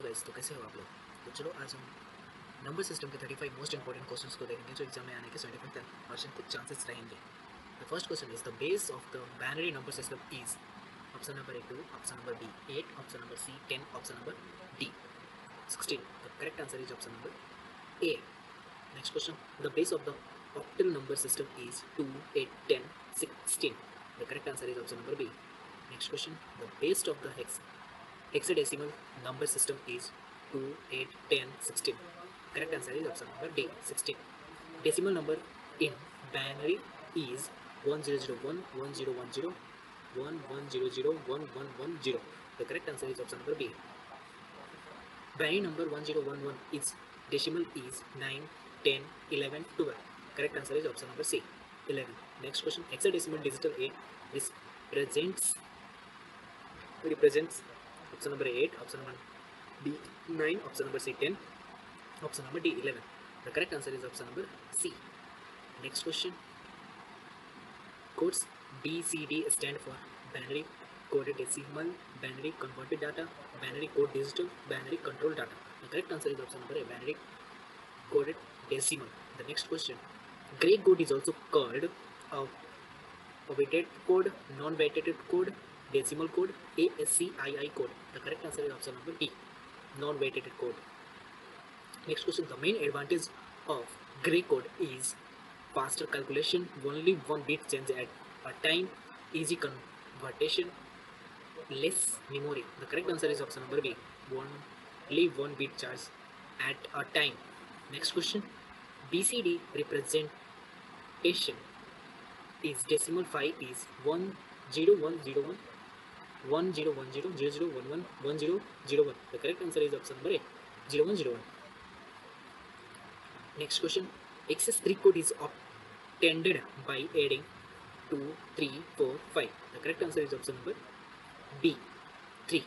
Guys, तो कैसे हो आप लोग। तो चलो आज हम नंबर सिस्टम के 35 मोस्ट इंपॉर्टेंट क्वेश्चंस को देखेंगे जो एग्जाम में आने के 75% कुछ चांसेस रहेंगे। The first question is the base of the binary number system is option number A 2, option number B 8, option number C 10, option number D 16. The correct answer is option number A. Next question, the base of the octal number system is 2, 8, 10, 16. The correct answer is option number B. Next question, the base of the hexadecimal number system is 2, 8, 10, 16. Correct answer is option number D, 16. Decimal number in binary is 1001, 1010, 1100, 1110. The correct answer is option number B. Binary number 1011 is decimal is 9, 10, 11, 12. Correct answer is option number C, 11. Next question, hexadecimal digital 8 represents option number 8, option number B 9, option number C 10, option number D 11. The correct answer is option number C. Next question, codes BCD stand for binary coded decimal, binary converted data, binary code digital, binary control data. The correct answer is option number A, binary coded decimal. The next question, gray code is also called a weighted code, non-weighted code, decimal code, ASCII code. The correct answer is option number D, non-weighted code. Next question, the main advantage of gray code is faster calculation, only one bit change at a time, easy conversion, less memory. The correct answer is option number B, only one bit charge at a time. Next question, BCD representation is decimal 5 is 10101, 1010, 0011, 1001. The correct answer is option number A, 0101. Next question, XS3 code is obtained by adding 2, 3, 4, 5. The correct answer is option number B, 3.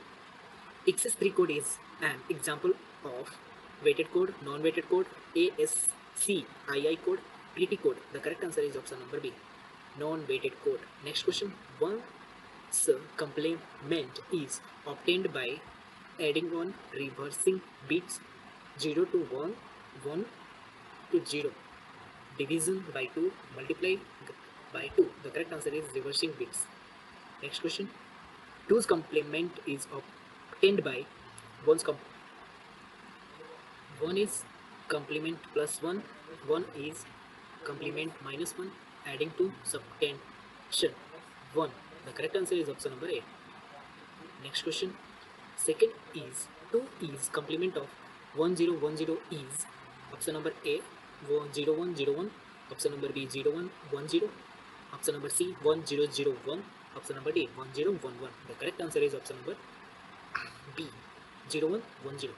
XS3 code is an example of weighted code, non-weighted code, ASCII code, PT code. The correct answer is option number B, non-weighted code. Next question, once complement is obtained by adding on reversing bits 0 to 1, 1 to 0, division by 2, multiply by 2. The correct answer is reversing bits. Next question, 2's complement is obtained by 1 is complement plus 1, 1 is complement minus 1, adding to subtraction 1. The correct answer is option number A. Next question, second is 2 is complement of 1010 is option number A, 0101, option number B 0110, option number C 1001, option number D 1011. The correct answer is option number B, 0110.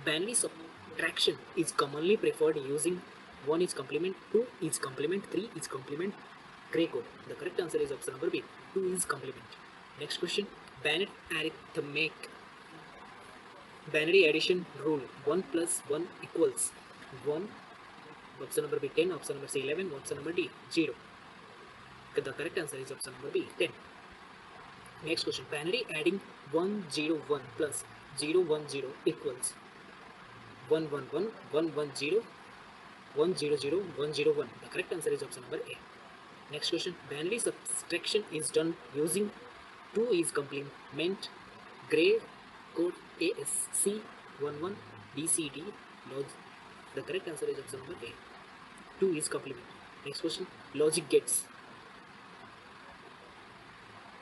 Binary subtraction is commonly preferred using 1 is complement, 2 is complement, 3 is complement, gray code. The correct answer is option number B, 2 is complement. Next question, binary arithmetic, binary addition rule, 1 plus 1 equals 1, option number B 10, option number C 11, option number D 0. The correct answer is option number B, 10. Next question, binary adding 101 plus 010 equals 111, 110, 100, 101. The correct answer is option number A. Next question, binary subtraction is done using 2 is complement, gray code, ASC11, BCD, logic. The correct answer is option number A, 2 is complement. Next question, logic gates.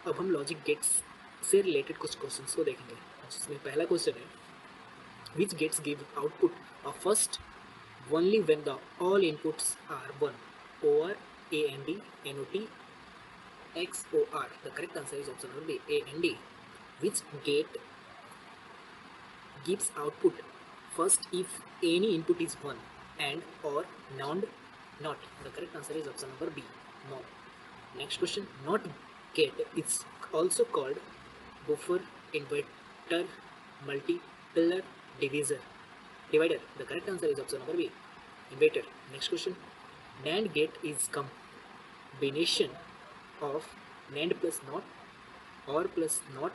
अब हम logic gates से related कुछ questions को देखेंगे, जिसमें पहला question है, which gates give output of first only when the all inputs are 1, OR, AND, NOT, XOR. The correct answer is option number B, A and D. Which gate gives output first if any input is 1 and or not? The correct answer is option number B, no. Next question, NOT gate is also called buffer, inverter, multiplier, divider. The correct answer is option number B, inverter. Next question, NAND gate is combination of NAND plus NOT, OR plus NOT,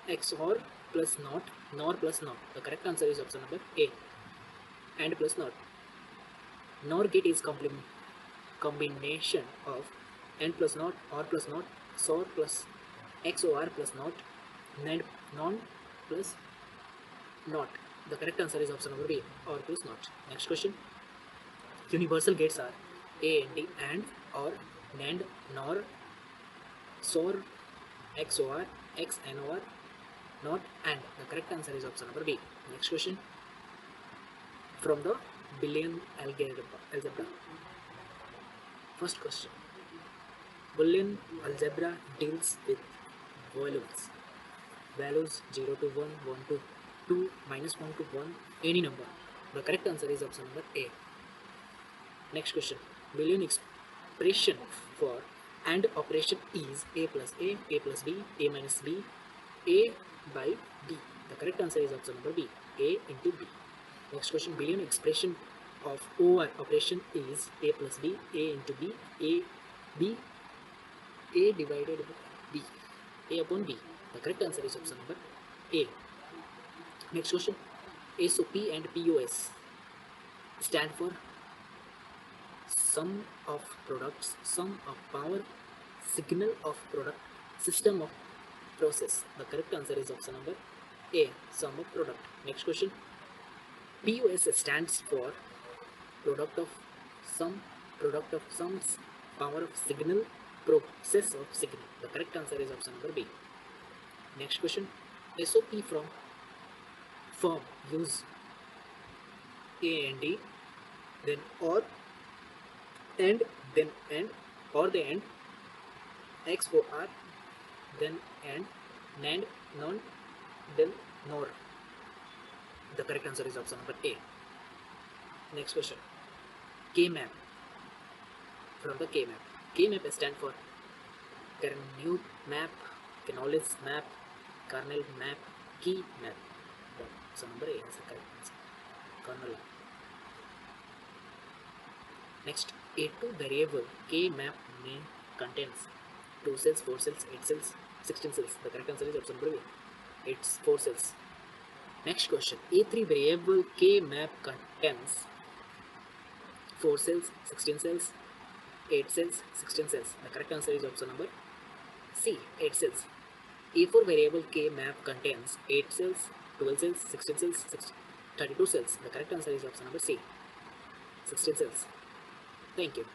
XOR plus not, nor plus not. The correct answer is option number A. And plus not. NOR gate is combination of AND plus not, OR plus not, XOR plus XOR plus not, NAND non plus not. The correct answer is option number B, OR plus not. Next question. Universal gates are A and D, AND, OR, NAND, NOR, XOR, XOR, XNOR, not AND. The correct answer is option number B. Next question. From the Boolean algebra. First question. Boolean algebra deals with values 0 to 1, 1 to 2, minus 1 to 1, any number. The correct answer is option number A. Next question. Boolean expression for AND operation is A plus A, A plus B, A minus B, A by B. The correct answer is option number B, A into B. Next question. Boolean expression of OR operation is A plus B, A into B, A divided by B, A upon B. The correct answer is option number A. Next question. SOP and POS stand for sum of products, sum of power, signal of product, system of process. The correct answer is option number A, sum of product. Next question. POS stands for product of sums, power of signal, process of signal. The correct answer is option number B. Next question. SOP from firm use A and D, then OR, and then AND, or the AND, XOR, then AND, NAND, non, then NOR. The correct answer is option number A. Next question. K-map. From the K-map. K-map stands for kernel map, knowledge map, kernel map, key map. So number A is the correct answer. Kernel. Next, A2 variable K-map may contains 2 cells, 4 cells, 8 cells, 16 cells. The correct answer is option number A. It's 4 cells. Next question. A3 variable K-map contains 4 cells, 16 cells, 8 cells, 16 cells. The correct answer is option number C, 8 cells. A4 variable K-map contains 8 cells, 12 cells, 16 cells, 32 cells. The correct answer is option number C, 16 cells. Thank you.